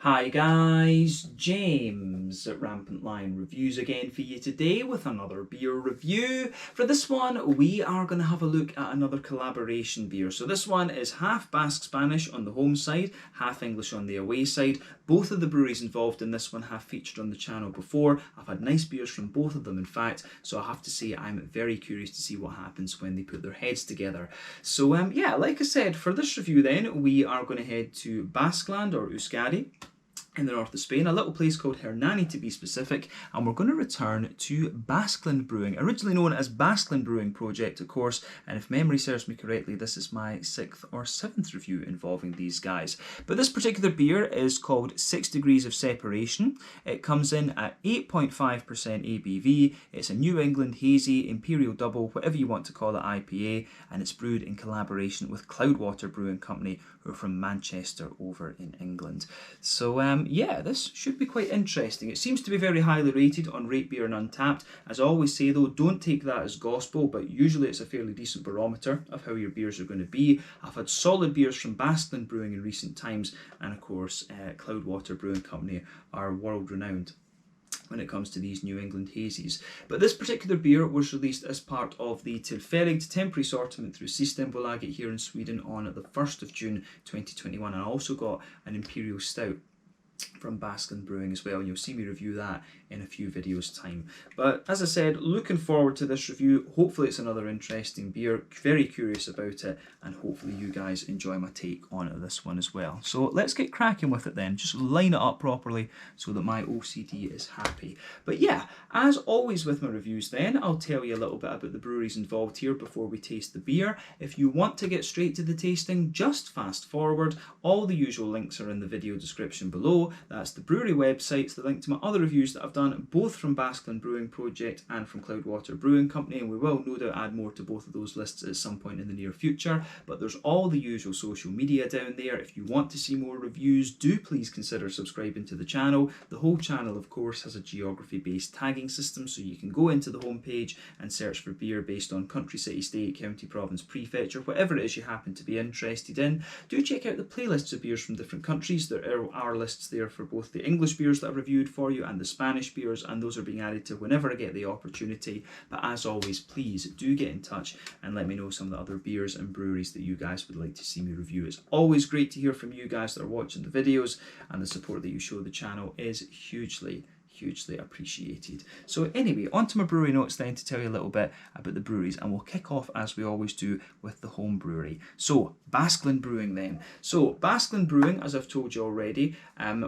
Hi guys, James at Rampant Lion Reviews again for you today with another beer review. For this one, we are going to have a look at another collaboration beer. So this one is half Basque Spanish on the home side, half English on the away side. Both of the breweries involved in this one have featured on the channel before. I've had nice beers from both of them, in fact, so I have to say I'm very curious to see what happens when they put their heads together. So yeah, like I said, for this review then, we are going to head to Basqueland or Euskadi in the north of Spain, a little place called Hernani to be specific, and we're going to return to Basklin Brewing, originally known as Basklin Brewing Project, of course, and if memory serves me correctly, this is my 6th or 7th review involving these guys. But this particular beer is called 6 Degrees of Separation. It comes in at 8.5% ABV. It's a New England Hazy, Imperial Double, whatever you want to call it, IPA, and it's brewed in collaboration with Cloudwater Brewing Company, who are from Manchester over in England. So yeah, this should be quite interesting. It seems to be very highly rated on Rate Beer and Untappd. As I always say though, don't take that as gospel, but usually it's a fairly decent barometer of how your beers are going to be. I've had solid beers from Basklin Brewing in recent times, and of course Cloudwater Brewing Company are world renowned when it comes to these New England hazies. But this particular beer was released as part of the Tillfälligt temporary sortiment through Systembolaget here in Sweden on the 1st of June 2021, and I also got an Imperial Stout from Basklin Brewing as well, and you'll see me review that in a few videos time. But as I said, looking forward to this review. Hopefully it's another interesting beer, very curious about it, and hopefully you guys enjoy my take on this one as well. So let's get cracking with it then, just line it up properly so that my OCD is happy. But yeah, as always with my reviews then, I'll tell you a little bit about the breweries involved here before we taste the beer. If you want to get straight to the tasting, just fast forward. All the usual links are in the video description below. That's the brewery websites, the link to my other reviews that I've done, both from Basklin Brewing Project and from Cloudwater Brewing Company, and we will no doubt add more to both of those lists at some point in the near future. But there's all the usual social media down there. If you want to see more reviews, do please consider subscribing to the channel. The whole channel, of course, has a geography-based tagging system, so you can go into the homepage and search for beer based on country, city, state, county, province, prefecture, whatever it is you happen to be interested in. Do check out the playlists of beers from different countries. There are lists there for both the English beers that I've reviewed for you and the Spanish beers, and those are being added to whenever I get the opportunity. But as always, please do get in touch and let me know some of the other beers and breweries that you guys would like to see me review. It's always great to hear from you guys that are watching the videos, and the support that you show the channel is hugely appreciated. So anyway, on to my brewery notes then to tell you a little bit about the breweries, and we'll kick off as we always do with the home brewery. So Basklin Brewing then. So Basklin Brewing, as I've told you already,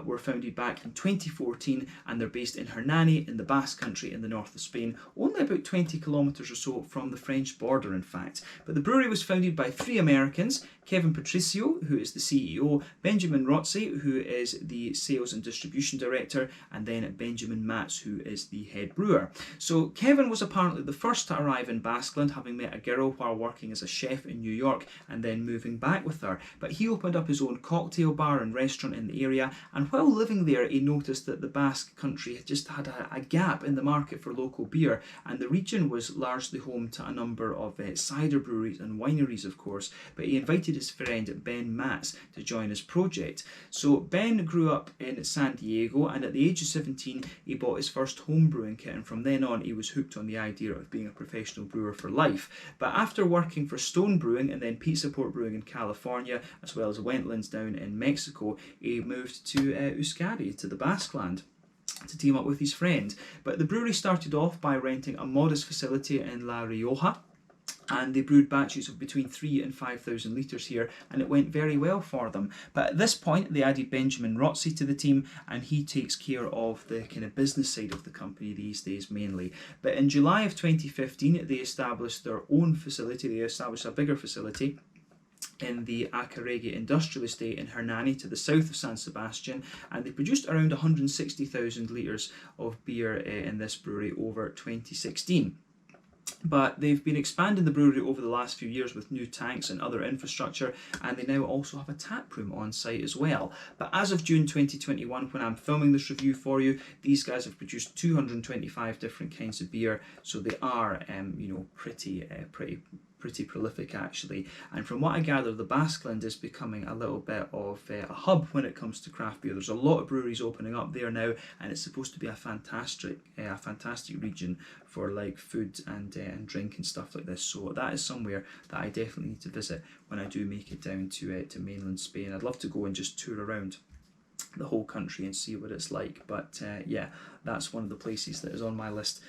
were founded back in 2014, and they're based in Hernani in the Basque country in the north of Spain, only about 20 kilometers or so from the French border in fact. But the brewery was founded by 3 Americans, Kevin Patricio, who is the CEO, Benjamin Rotzi, who is the sales and distribution director, and then Benjamin Matz, who is the head brewer. So Kevin was apparently the first to arrive in Baskeland, having met a girl while working as a chef in New York and then moving back with her. But he opened up his own cocktail bar and restaurant in the area, and while living there he noticed that the Basque country had just had a gap in the market for local beer, and the region was largely home to a number of cider breweries and wineries, of course. But he invited his friend Ben Matz to join his project. So Ben grew up in San Diego, and at the age of 17 he bought his first home brewing kit, and from then on he was hooked on the idea of being a professional brewer for life. But after working for Stone Brewing and then Pizza Port Brewing in California, as well as Wentlands down in Mexico, he moved to Euskadi, to the Basqueland, to team up with his friend. But the brewery started off by renting a modest facility in La Rioja, and they brewed batches of between 3,000 and 5,000 litres here, and it went very well for them. But at this point they added Benjamin Rotzi to the team, and he takes care of the kind of business side of the company these days mainly. But in July of 2015 they established their own facility. They established a bigger facility in the Acarregui industrial estate in Hernani to the south of San Sebastian, and they produced around 160,000 litres of beer in this brewery over 2016. But they've been expanding the brewery over the last few years with new tanks and other infrastructure, and they now also have a tap room on site as well. But as of June 2021, when I'm filming this review for you, these guys have produced 225 different kinds of beer, so they are, you know, pretty pretty prolific actually. And from what I gather, the Basqueland is becoming a little bit of a hub when it comes to craft beer. There's a lot of breweries opening up there now, and it's supposed to be a fantastic region for like food and drink and stuff like this. So that is somewhere that I definitely need to visit when I do make it down to mainland Spain. I'd love to go and just tour around the whole country and see what it's like. But yeah, that's one of the places that is on my list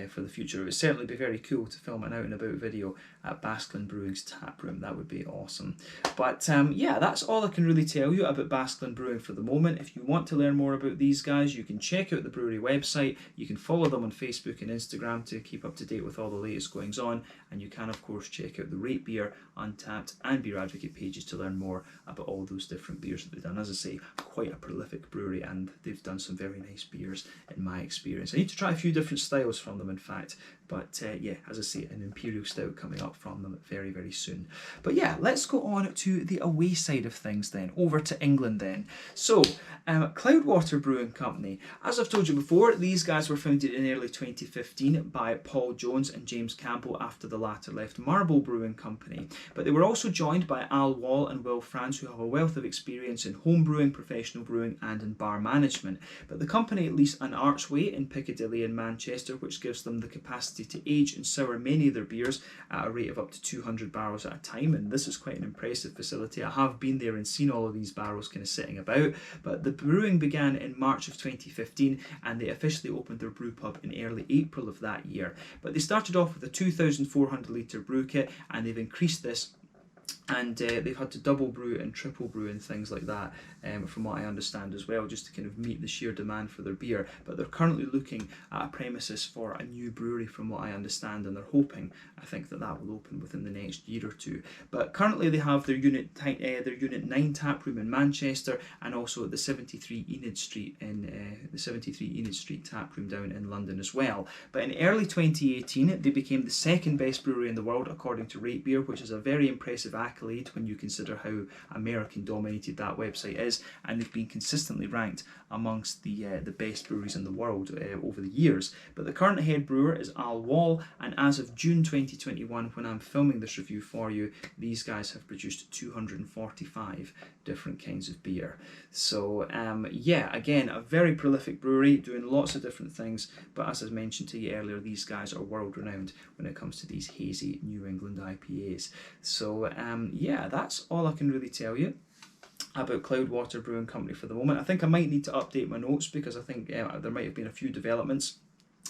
for the future. It would certainly be very cool to film an out and about video at Basklin Brewing's tap room. That would be awesome. But yeah, that's all I can really tell you about Basklin Brewing for the moment. If you want to learn more about these guys, you can check out the brewery website. You can follow them on Facebook and Instagram to keep up to date with all the latest goings on, and you can of course check out the Rate Beer, Untappd and Beer Advocate pages to learn more about all those different beers that they've done. As I say, quite a prolific brewery, and they've done some very nice beers in my experience. I need to try a few different styles from them in fact, but yeah, as I say, an Imperial Stout coming up from them very, very soon. But yeah, let's go on to the away side of things then, over to England then. So, Cloudwater Brewing Company. As I've told you before, these guys were founded in early 2015 by Paul Jones and James Campbell after the latter left Marble Brewing Company. But they were also joined by Al Wall and Will France, who have a wealth of experience in home brewing, professional brewing and in bar management. But the company lease an archway in Piccadilly in Manchester, which gives them the capacity to age and sour many of their beers at a rate of up to 200 barrels at a time, and this is quite an impressive facility. I have been there and seen all of these barrels kind of sitting about. But the brewing began in March of 2015, and they officially opened their brew pub in early April of that year. But they started off with a 2,400 litre brew kit, and they've increased this, and they've had to double brew and triple brew and things like that, from what I understand as well, just to kind of meet the sheer demand for their beer. But they're currently looking at a premises for a new brewery from what I understand, and they're hoping, I think, that that will open within the next year or two. But currently they have their Unit 9 tap room in Manchester, and also the 73 Enid Street tap room down in London as well. But in early 2018 they became the second best brewery in the world according to Rate Beer, which is a very impressive accolade when you consider how American dominated that website is, and they've been consistently ranked amongst the best breweries in the world over the years. But the current head brewer is Al Wall, and as of June 2021, when I'm filming this review for you, these guys have produced 245 different kinds of beer. So yeah, again, a very prolific brewery doing lots of different things, but as I mentioned to you earlier, these guys are world renowned when it comes to these hazy New England IPAs. So yeah, that's all I can really tell you about Cloudwater Brewing Company for the moment. I think I might need to update my notes, because I think there might have been a few developments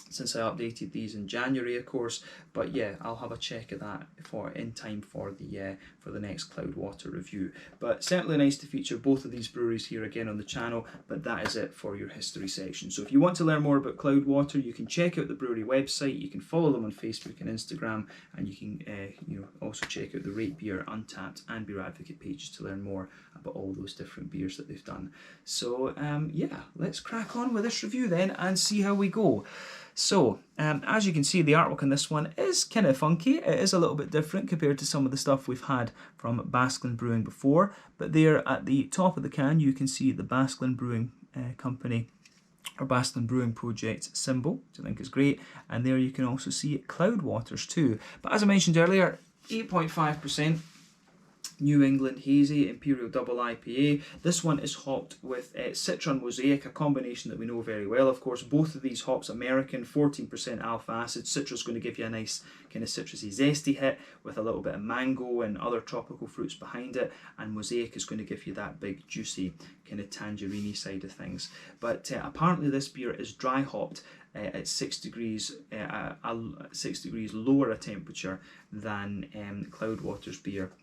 since I updated these in January, of course. But yeah, I'll have a check of that in time for the next Cloudwater review. But certainly nice to feature both of these breweries here again on the channel. But that is it for your history section. So if you want to learn more about Cloudwater, you can check out the brewery website. You can follow them on Facebook and Instagram, and you can also check out the Rate Beer, Untappd and Beer Advocate pages to learn more about all those different beers that they've done. So yeah, let's crack on with this review then and see how we go. So, as you can see, the artwork on this one is kind of funky. It is a little bit different compared to some of the stuff we've had from Basklin Brewing before. But there at the top of the can, you can see the Basklin Brewing Company, or Basklin Brewing Project symbol, which I think is great. And there you can also see Cloudwaters too. But as I mentioned earlier, 8.5%. New England Hazy Imperial Double IPA. This one is hopped with Citron Mosaic, a combination that we know very well, of course. Both of these hops American, 14% alpha acid. Citrus is going to give you a nice kind of citrusy zesty hit with a little bit of mango and other tropical fruits behind it, and Mosaic is going to give you that big juicy kind of tangerine side of things. But apparently this beer is dry hopped at 6 degrees lower a temperature than Cloudwater's beer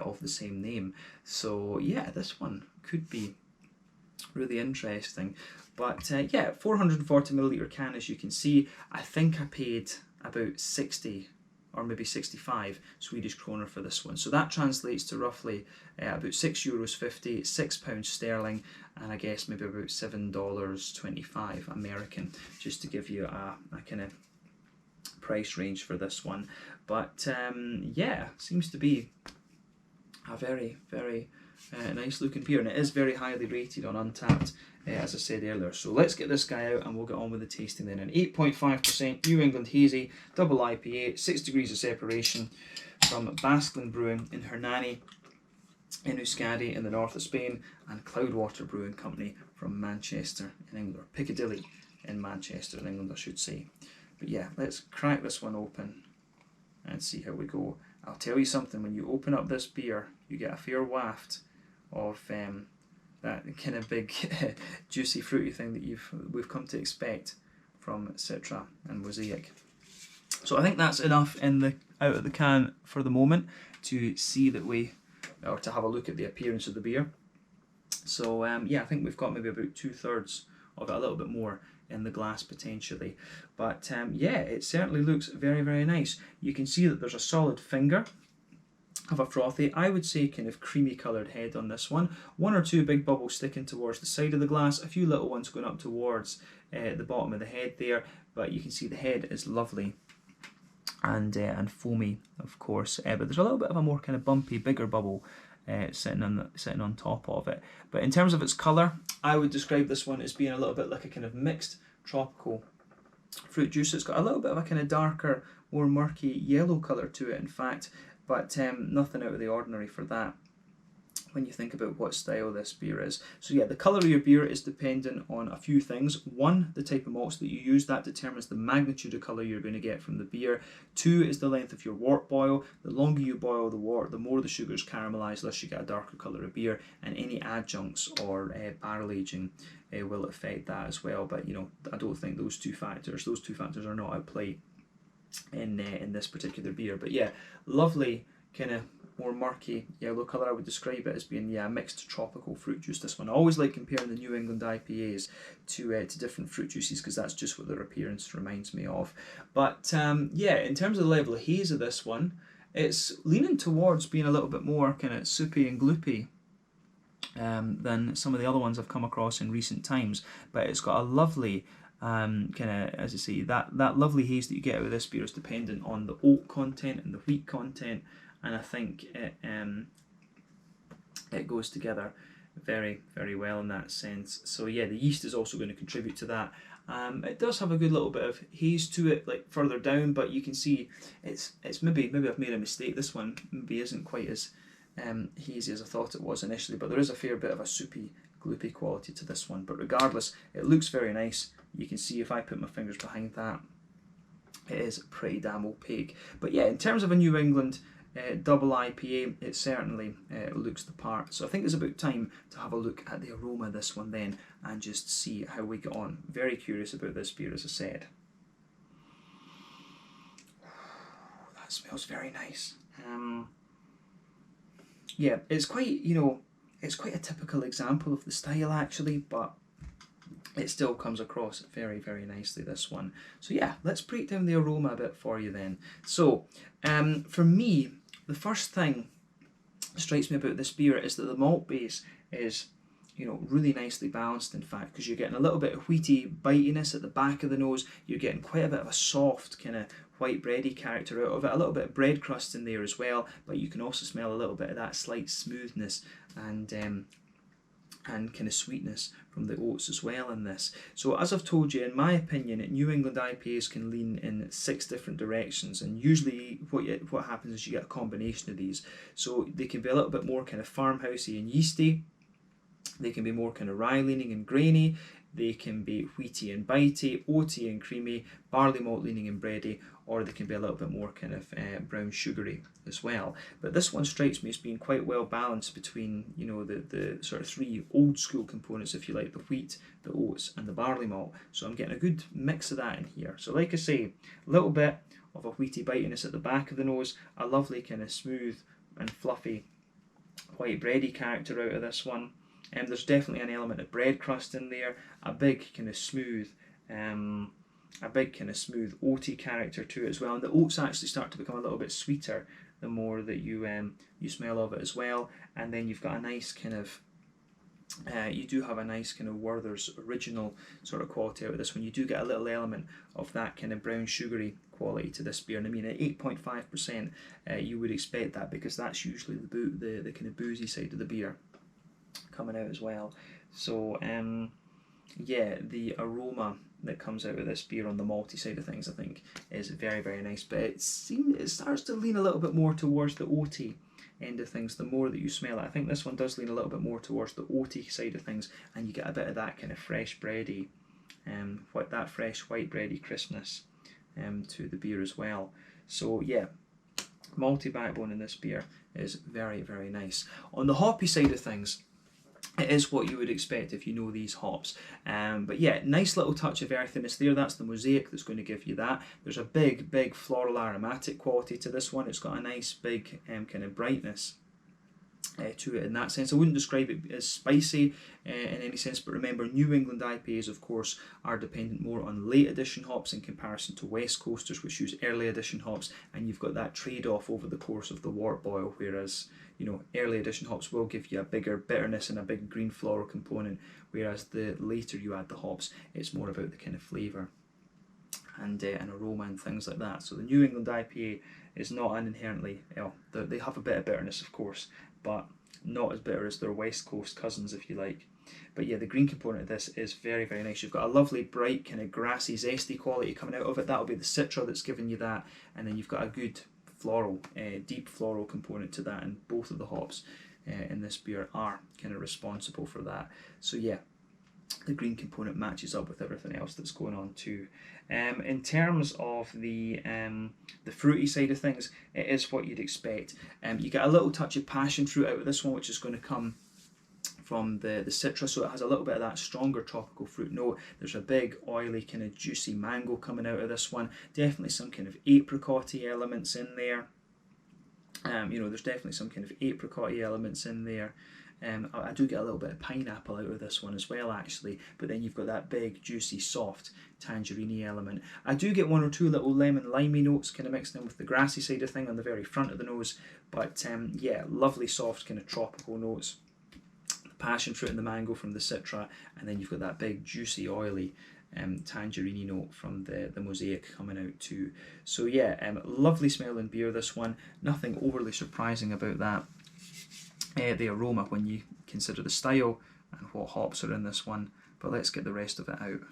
of the same name. So yeah, this one could be really interesting. But yeah, 440 milliliter can, as you can see. I think I paid about 60 or maybe 65 Swedish kroner for this one. So that translates to roughly about €6.50, £6 sterling, and I guess maybe about $7.25 American, just to give you a kind of price range for this one. But yeah, seems to be a very, very nice looking beer, and it is very highly rated on Untappd, as I said earlier. So let's get this guy out and we'll get on with the tasting then. An 8.5% New England Hazy double IPA, 6 degrees of separation, from Basklin Brewing in Hernani in Euskadi in the north of Spain, and Cloudwater Brewing Company from Manchester in England, or Piccadilly in Manchester in England I should say. But yeah, let's crack this one open and see how we go. I'll tell you something, when you open up this beer you get a fair waft of that kind of big juicy fruity thing that we've come to expect from Citra and Mosaic. So I think that's enough out of the can for the moment to see that or to have a look at the appearance of the beer. So yeah, I think we've got maybe about 2/3 of it, a little bit more in the glass potentially. But yeah, it certainly looks very, very nice. You can see that there's a solid finger of a frothy, I would say kind of creamy coloured head on this one. 1 or 2 big bubbles sticking towards the side of the glass, a few little ones going up towards the bottom of the head there, but you can see the head is lovely and foamy, of course, but there's a little bit of a more kind of bumpy, bigger bubble sitting on top of it. But in terms of its colour, I would describe this one as being a little bit like a kind of mixed tropical fruit juice. It's got a little bit of a kind of darker, more murky yellow colour to it, in fact, but nothing out of the ordinary for that when you think about what style this beer is. So yeah, the colour of your beer is dependent on a few things. 1, the type of malts that you use, that determines the magnitude of colour you're going to get from the beer. 2 is the length of your wort boil. The longer you boil the wort, the more the sugars caramelise, thus you get a darker colour of beer, and any adjuncts or barrel aging will affect that as well. But you know, I don't think those two factors are not at play in this particular beer. But yeah, lovely kind of more murky yellow colour. I would describe it as being a mixed tropical fruit juice, this one. I always like comparing the New England IPAs to different fruit juices, because that's just what their appearance reminds me of. But yeah, in terms of the level of haze of this one, it's leaning towards being a little bit more kind of soupy and gloopy than some of the other ones I've come across in recent times. But it's got a lovely kind of, as I say, that lovely haze that you get out of this beer is dependent on the oat content and the wheat content, and I think it goes together very, very well in that sense. So yeah, the yeast is also going to contribute to that. It does have a good little bit of haze to it, like further down, but you can see it's maybe I've made a mistake. This one maybe isn't quite as hazy as I thought it was initially, but there is a fair bit of a soupy, gloopy quality to this one. But regardless, it looks very nice. You can see if I put my fingers behind that, it is pretty damn opaque. But yeah, in terms of a New England double IPA, it certainly looks the part. So I think it's about time to have a look at the aroma of this one then and just see how we get on. Very curious about this beer, as I said. That smells very nice. Yeah, it's quite, you know, it's quite a typical example of the style actually, but it still comes across very, very nicely, this one. So yeah, let's break down the aroma a bit for you then. So for me, the first thing that strikes me about this beer is that the malt base is, you know, really nicely balanced, in fact, because you're getting a little bit of wheaty bitiness at the back of the nose. You're getting quite a bit of a soft kind of white bready character out of it, a little bit of bread crust in there as well, but you can also smell a little bit of that slight smoothness and kind of sweetness from the oats as well in this. So as I've told you, in my opinion, New England IPAs can lean in 6 different directions, and usually what happens is you get a combination of these. So they can be a little bit more kind of farmhousey and yeasty, they can be more kind of rye leaning and grainy, they can be wheaty and bitey, oaty and creamy, barley malt leaning and bready, or they can be a little bit more kind of brown sugary as well. But this one strikes me as being quite well balanced between, you know, the sort of 3 old school components, if you like, the wheat, the oats and the barley malt. So I'm getting a good mix of that in here. So like I say, a little bit of a wheaty bitiness at the back of the nose, a lovely kind of smooth and fluffy white bready character out of this one. There's definitely an element of bread crust in there, a big kind of smooth oaty character to it as well, and the oats actually start to become a little bit sweeter the more that you smell of it as well. And then you've got a nice kind of you do have a nice kind of Werther's original sort of quality out of this one. You do get a little element of that kind of brown sugary quality to this beer, and I mean at 8.5%, you would expect that, because that's usually the kind of boozy side of the beer coming out as well. So yeah, the aroma that comes out of this beer on the malty side of things, I think, is very, very nice. But it starts to lean a little bit more towards the oaty end of things the more that you smell it. I think this one does lean a little bit more towards the oaty side of things, and you get a bit of that kind of fresh bready, that fresh white bready crispness to the beer as well. So yeah, malty backbone in this beer is very, very nice. On the hoppy side of things, it is what you would expect if you know these hops. But yeah, nice little touch of earthiness there. That's the mosaic that's going to give you that. There's a big, big floral aromatic quality to this one. It's got a nice big kind of brightness to it in that sense. I wouldn't describe it as spicy in any sense, but remember, New England IPAs, of course, are dependent more on late edition hops in comparison to West Coasters, which use early edition hops, and you've got that trade-off over the course of the wort boil, whereas, you know, early edition hops will give you a bigger bitterness and a big green floral component, whereas the later you add the hops, it's more about the kind of flavour and aroma and things like that. So the New England IPA is not an inherently, they have a bit of bitterness, of course, but not as bitter as their West Coast cousins, if you like. But yeah, the green component of this is very, very nice. You've got a lovely, bright, kind of grassy, zesty quality coming out of it. That'll be the Citra that's giving you that. And then you've got a good floral, deep floral component to that. And both of the hops in this beer are kind of responsible for that. So yeah, the green component matches up with everything else that's going on too. In terms of the fruity side of things, it is what you'd expect. You get a little touch of passion fruit out of this one, which is going to come from the Citra, so it has a little bit of that stronger tropical fruit note. There's a big oily kind of juicy mango coming out of this one. Definitely some kind of apricot-y elements in there. There's definitely some kind of apricot-y elements in there. I do get a little bit of pineapple out of this one as well, actually, but then you've got that big, juicy, soft tangerine element. I do get one or two little lemon limey notes kind of mixed in with the grassy side of thing on the very front of the nose, but yeah, lovely soft kind of tropical notes. The passion fruit and the mango from the Citra, and then you've got that big, juicy, oily tangerine note from the mosaic coming out too. So yeah, lovely smelling beer, this one. Nothing overly surprising about that. The aroma when you consider the style and what hops are in this one, but let's get the rest of it out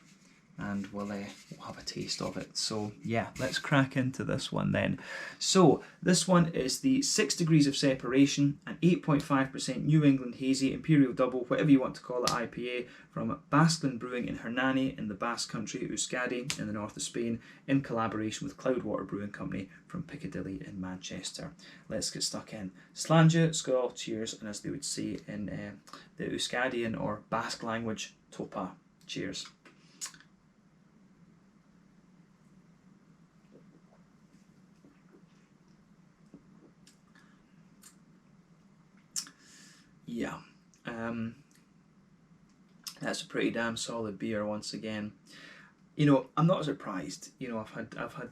and we'll have a taste of it. So yeah, let's crack into this one then. So this one is the 6 Degrees of Separation, an 8.5% New England Hazy Imperial Double, whatever you want to call it, IPA from Basklin Brewing in Hernani in the Basque country, Euskadi in the north of Spain, in collaboration with Cloudwater Brewing Company from Piccadilly in Manchester. Let's get stuck in. Slàinte, skål, cheers, and as they would say in the Euskadian or Basque language, topa, cheers. Yeah, that's a pretty damn solid beer once again. You know, I'm not surprised. You know, I've had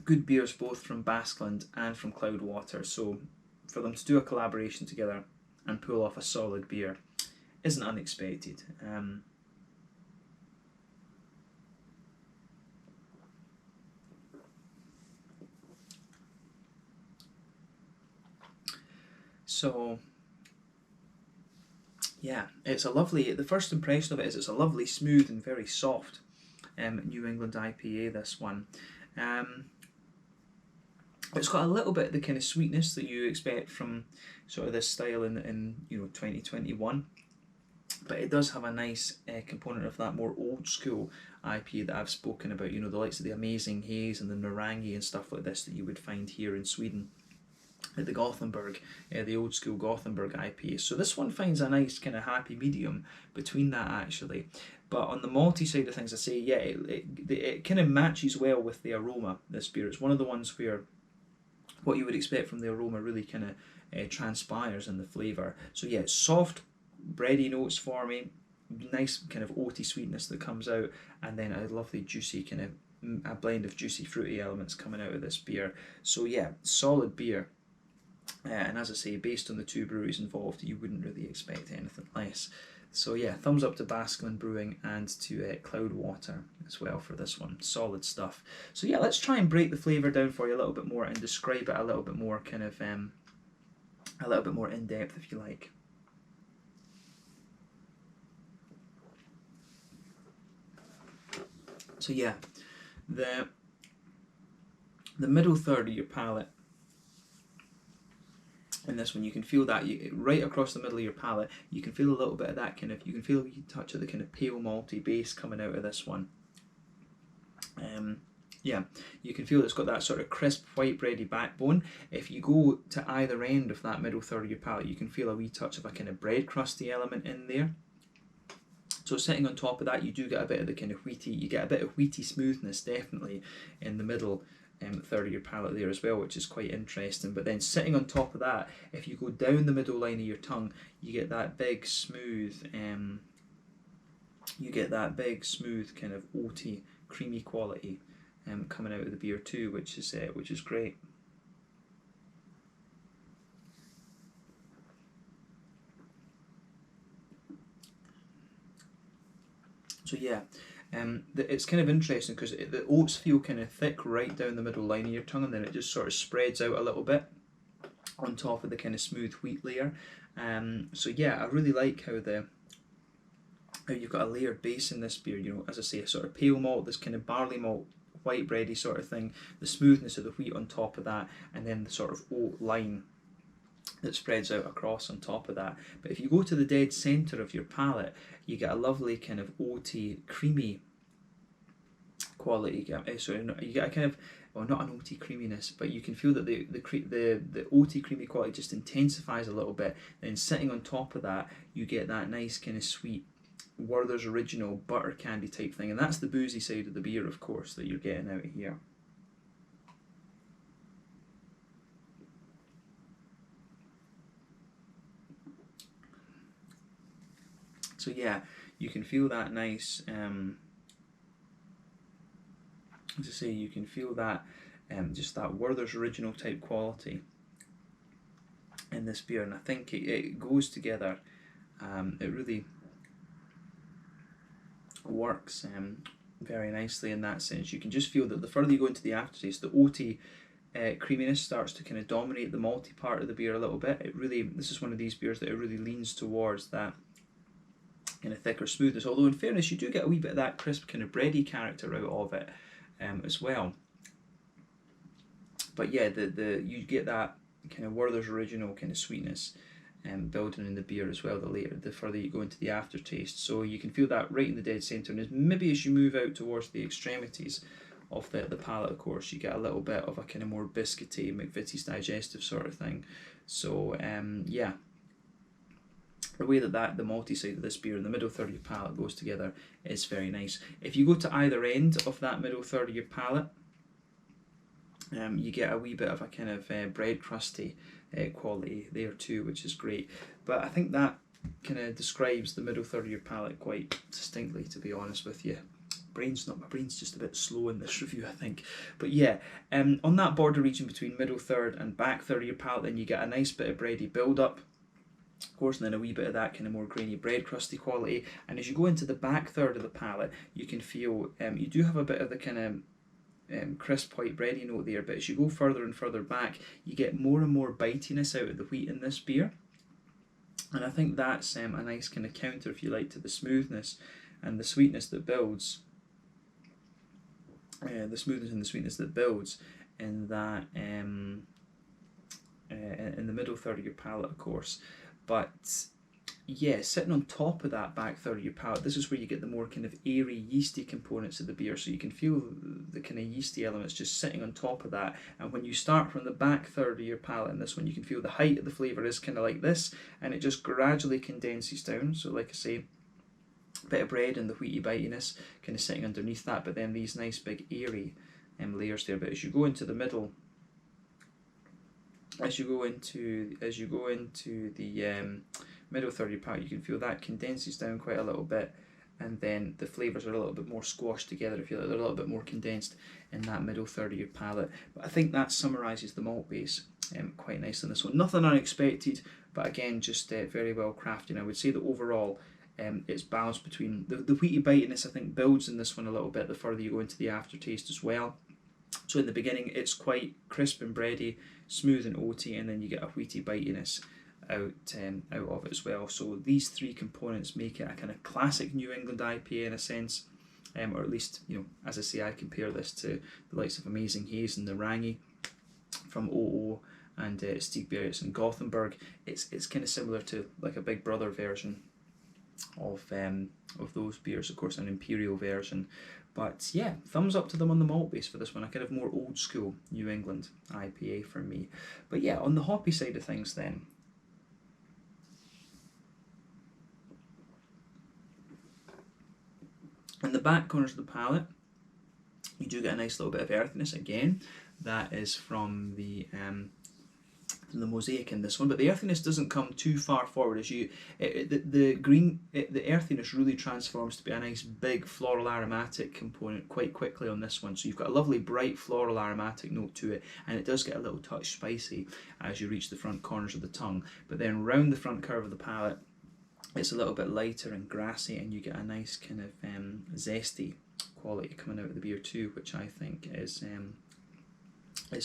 good beers both from Basqueland and from Cloudwater, so for them to do a collaboration together and pull off a solid beer isn't unexpected. So yeah, it's a lovely, the first impression of it is it's a lovely, smooth and very soft New England IPA, this one. It's got a little bit of the kind of sweetness that you expect from sort of this style in 2021, but it does have a nice component of that more old school IPA that I've spoken about, you know, the likes of the Amazing Haze and the Narangi and stuff like this that you would find here in Sweden at the Gothenburg, the old school Gothenburg IPA. So this one finds a nice kind of happy medium between that, actually. But on the malty side of things, I say, yeah, it kind of matches well with the aroma, this beer. It's one of the ones where what you would expect from the aroma really kind of transpires in the flavour. So yeah, soft, bready notes for me, nice kind of oaty sweetness that comes out, and then a lovely juicy kind of, a blend of juicy fruity elements coming out of this beer. So yeah, solid beer. And as I say, based on the 2 breweries involved, you wouldn't really expect anything less. So yeah, thumbs up to Basqueland Brewing and to Cloudwater as well for this one. Solid stuff. So yeah, let's try and break the flavour down for you a little bit more and describe it a little bit more kind of a little bit more in depth, if you like. So yeah, the middle third of your palate in this one, you can feel that right across the middle of your palate. You can feel a little bit of that kind of, you can feel a touch of the kind of pale malty base coming out of this one. Yeah, you can feel it's got that sort of crisp white bready backbone. If you go to either end of that middle third of your palate, you can feel a wee touch of a kind of bread crusty element in there. So sitting on top of that, you do get a bit of the kind of wheaty, you get a bit of wheaty smoothness definitely in the middle third of your palate there as well, which is quite interesting. But then sitting on top of that, if you go down the middle line of your tongue, you get that big smooth, kind of oaty, creamy quality coming out of the beer too, which is great. So yeah, it's kind of interesting because the oats feel kind of thick right down the middle line of your tongue, and then it just sort of spreads out a little bit on top of the kind of smooth wheat layer. So yeah, I really like how you've got a layered base in this beer. You know, as I say, a sort of pale malt, this kind of barley malt, white bready sort of thing, the smoothness of the wheat on top of that, and then the sort of oat line that spreads out across on top of that. But if you go to the dead centre of your palate, you get a lovely kind of oaty, creamy quality. You get a kind of, well, not an oaty creaminess, but you can feel that the oaty creamy quality just intensifies a little bit. Then sitting on top of that, you get that nice kind of sweet Werther's Original butter candy type thing, and that's the boozy side of the beer, of course, that you're getting out of here. So yeah, you can feel that nice, as I say, you can feel that just that Werther's Original type quality in this beer, and I think it goes together. It really works very nicely in that sense. You can just feel that the further you go into the aftertaste, the oaty creaminess starts to kind of dominate the malty part of the beer a little bit. This is one of these beers that it really leans towards that kind of thicker smoothness, although in fairness you do get a wee bit of that crisp kind of bready character out of it as well. But yeah, you get that kind of Werther's Original kind of sweetness building in the beer as well the further you go into the aftertaste. So you can feel that right in the dead centre, and maybe as you move out towards the extremities of the palate, of course, you get a little bit of a kind of more biscuity, McVitie's digestive sort of thing. So yeah, the way that the malty side of this beer and the middle third of your palate goes together is very nice. If you go to either end of that middle third of your palate, you get a wee bit of a kind of bread crusty quality there too, which is great. But I think that kind of describes the middle third of your palate quite distinctly, to be honest with you. My brain's just a bit slow in this review, I think. But yeah, on that border region between middle third and back third of your palate, then you get a nice bit of bready build up, of course, and then a wee bit of that kind of more grainy bread crusty quality. And as you go into the back third of the palate, you can feel you do have a bit of the kind of crisp white bready note there, but as you go further and further back, you get more and more bitiness out of the wheat in this beer, and I think that's a nice kind of counter, if you like, to the smoothness and the sweetness that builds. The smoothness and the sweetness that builds in that in the middle third of your palate, of course. But yeah, sitting on top of that back third of your palate, this is where you get the more kind of airy, yeasty components of the beer. So you can feel the kind of yeasty elements just sitting on top of that. And when you start from the back third of your palate in this one, you can feel the height of the flavour is kind of like this, and it just gradually condenses down. So like I say, a bit of bread and the wheaty bitiness kind of sitting underneath that, but then these nice big airy layers there. But as you go into the middle, as you go into the middle third of your palate, you can feel that condenses down quite a little bit, and then the flavours are a little bit more squashed together, if you like. They're a little bit more condensed in that middle third of your palate. But I think that summarises the malt base quite nice in this one. Nothing unexpected, but again, just very well crafted. I would say that overall, it's balanced between the wheaty bitiness. I think builds in this one a little bit the further you go into the aftertaste as well. So in the beginning, it's quite crisp and bready, smooth and oaty, and then you get a wheaty bitiness out of it as well. So these three components make it a kind of classic New England IPA in a sense, or at least, as I say, I compare this to the likes of Amazing Haze and the Rangi from OO and Stigbergets and Gothenburg. It's kind of similar to like a Big Brother version of those beers, of course, an imperial version. But yeah, thumbs up to them on the malt base for this one, a kind of more old school New England IPA for me. But yeah, on the hoppy side of things then, in the back corners of the palate, you do get a nice little bit of earthiness again. That is from the mosaic in this one, but the earthiness doesn't come too far forward. As the earthiness really transforms to be a nice big floral aromatic component quite quickly on this one. So you've got a lovely bright floral aromatic note to it, and it does get a little touch spicy as you reach the front corners of the tongue. But then round the front curve of the palate, it's a little bit lighter and grassy, and you get a nice kind of zesty quality coming out of the beer too, which I think is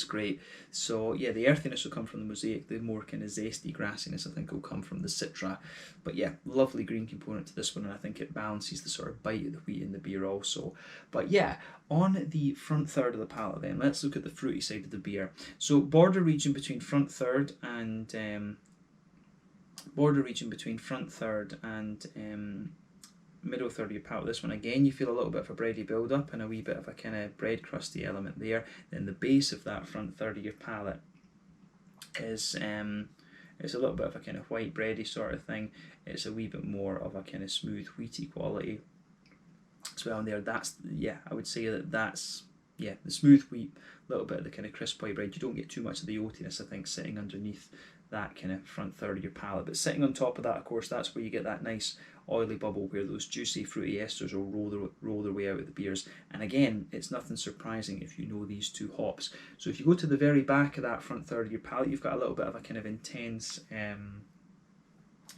great. So yeah, the earthiness will come from the mosaic, the more kind of zesty grassiness I think will come from the citra. But yeah, lovely green component to this one, and I think it balances the sort of bite of the wheat in the beer also. But yeah, on the front third of the palate then, let's look at the fruity side of the beer. So border region between front third and middle third of your palate. This one again, you feel a little bit of a bready build up and a wee bit of a kind of bread crusty element there. Then the base of that front third of your palate is it's a little bit of a kind of white bready sort of thing. It's a wee bit more of a kind of smooth wheaty quality as well in there. That's, yeah, I would say that's the smooth wheat, a little bit of the kind of crisp white bread. You don't get too much of the oatiness, I think, sitting underneath that kind of front third of your palate. But sitting on top of that, of course, that's where you get that nice oily bubble where those juicy fruity esters will roll their way out of the beers. And again, it's nothing surprising if you know these two hops. So if you go to the very back of that front third of your palate, you've got a little bit of a kind of intense,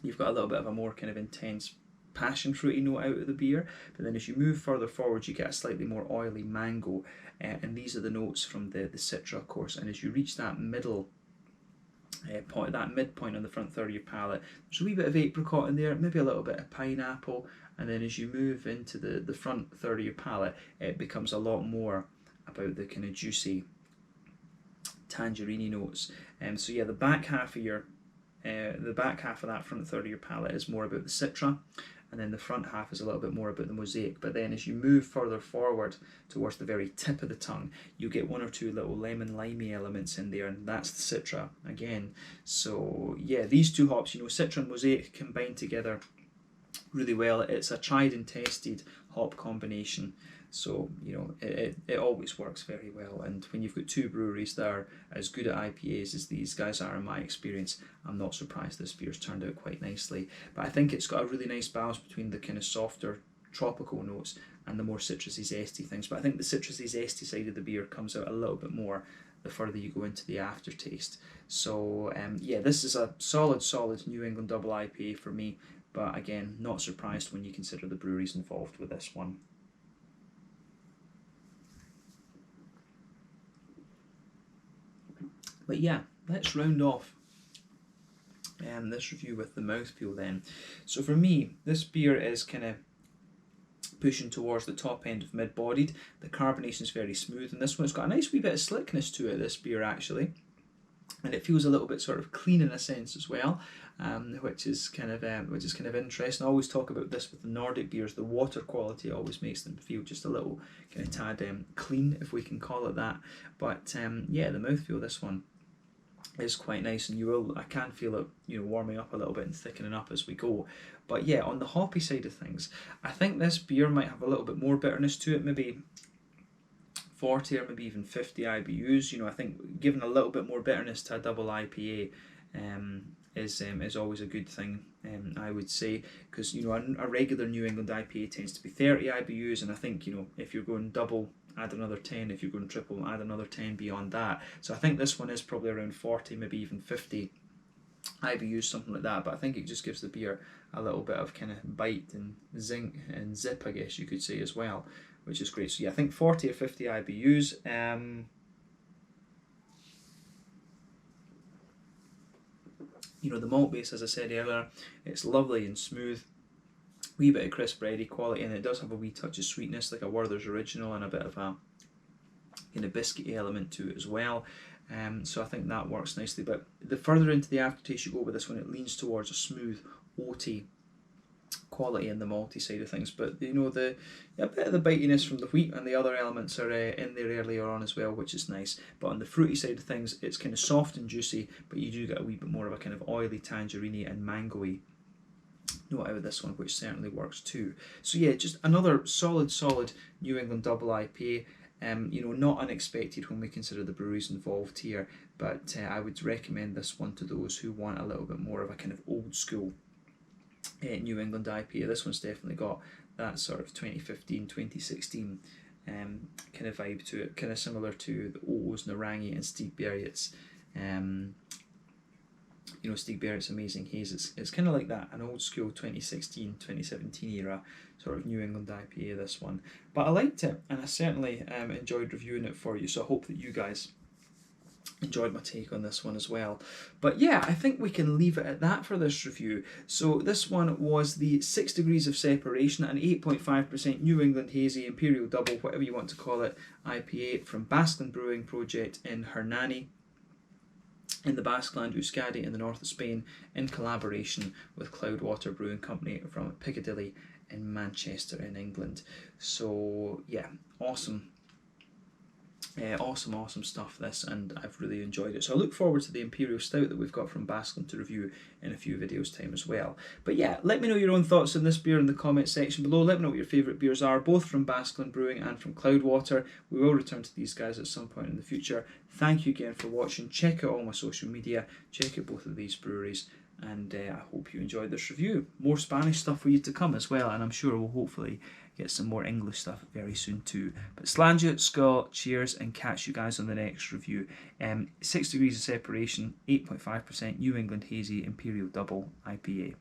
you've got a little bit of a more kind of intense passion fruity note out of the beer. But then as you move further forward, you get a slightly more oily mango, and these are the notes from the citra, of course. And as you reach that middle point, that midpoint on the front third of your palate, there's a wee bit of apricot in there, maybe a little bit of pineapple, and then as you move into the front third of your palate, it becomes a lot more about the kind of juicy tangerine notes. So yeah, the back half of that front third of your palate is more about the citra, and then the front half is a little bit more about the mosaic. But then as you move further forward towards the very tip of the tongue, you get one or two little lemon limey elements in there, and that's the citra again. So yeah, these two hops, citra and mosaic combine together really well. It's a tried and tested hop combination, so it always works very well. And when you've got two breweries that are as good at IPAs as these guys are, in my experience, I'm not surprised this beer's turned out quite nicely. But I think it's got a really nice balance between the kind of softer tropical notes and the more citrusy zesty things. But I think the citrusy zesty side of the beer comes out a little bit more the further you go into the aftertaste. So yeah, this is a solid New England double IPA for me. But again, not surprised when you consider the breweries involved with this one. But yeah, let's round off this review with the mouthfeel then. So for me, this beer is kind of pushing towards the top end of mid-bodied. The carbonation is very smooth, and this one's got a nice wee bit of slickness to it, this beer actually. And it feels a little bit sort of clean in a sense as well, which is kind of interesting. I always talk about this with the Nordic beers. The water quality always makes them feel just a little kind of tad clean, if we can call it that. But yeah, the mouthfeel of this one is quite nice, and I can feel it warming up a little bit and thickening up as we go. But yeah, on the hoppy side of things, I think this beer might have a little bit more bitterness to it, maybe 40 or maybe even 50 IBUs. I think giving a little bit more bitterness to a double IPA is always a good thing, I would say, because a regular New England IPA tends to be 30 IBUs, and I think if you're going double add another 10. If you're going triple, add another 10 beyond that. So I think this one is probably around 40, maybe even 50 IBUs, something like that. But I think it just gives the beer a little bit of kind of bite and zing and zip, I guess you could say, as well, which is great. So yeah, I think 40 or 50 IBUs. You know, the malt base, as I said earlier, it's lovely and smooth. Wee bit of crisp bready quality, and it does have a wee touch of sweetness, like a Werther's Original, and a bit of a kind of biscuity element to it as well. So I think that works nicely. But the further into the aftertaste you go with this one, it leans towards a smooth, oaty quality in the malty side of things. But you know, a bit of the bitiness from the wheat and the other elements are in there earlier on as well, which is nice. But on the fruity side of things, it's kind of soft and juicy, but you do get a wee bit more of a kind of oily, tangerine and mangoey note out of this one, which certainly works too. So yeah, just another solid New England double IPA. You know, not unexpected when we consider the breweries involved here, but I would recommend this one to those who want a little bit more of a kind of old school New England IPA. This one's definitely got that sort of 2015, 2016 kind of vibe to it, kind of similar to the O's, Narangi and Stig Berget's. You know, Stig Berget's Amazing Haze. It's kind of like that, an old school 2016, 2017 era sort of New England IPA, this one. But I liked it, and I certainly enjoyed reviewing it for you, so I hope that you guys enjoyed my take on this one as well. But yeah, I think we can leave it at that for this review. So this one was the 6 Degrees of Separation, an 8.5% New England Hazy Imperial Double, whatever you want to call it, IPA from Basklin Brewing project in Hernani, in the Basqueland Euskadi in the north of Spain, in collaboration with Cloudwater Brewing Company from Piccadilly in Manchester in England. So yeah, awesome. Awesome stuff this, and I've really enjoyed it. So I look forward to the Imperial Stout that we've got from Basklin to review in a few videos time as well. But yeah, let me know your own thoughts on this beer in the comment section below. Let me know what your favourite beers are, both from Basklin Brewing and from Cloudwater. We will return to these guys at some point in the future. Thank you again for watching. Check out all my social media, check out both of these breweries, and I hope you enjoyed this review. More Spanish stuff for you to come as well, and I'm sure we'll hopefully get some more English stuff very soon too. But Slàinte, Skål, cheers, and catch you guys on the next review. 6 Degrees of Separation, 8.5% New England Hazy Imperial Double IPA.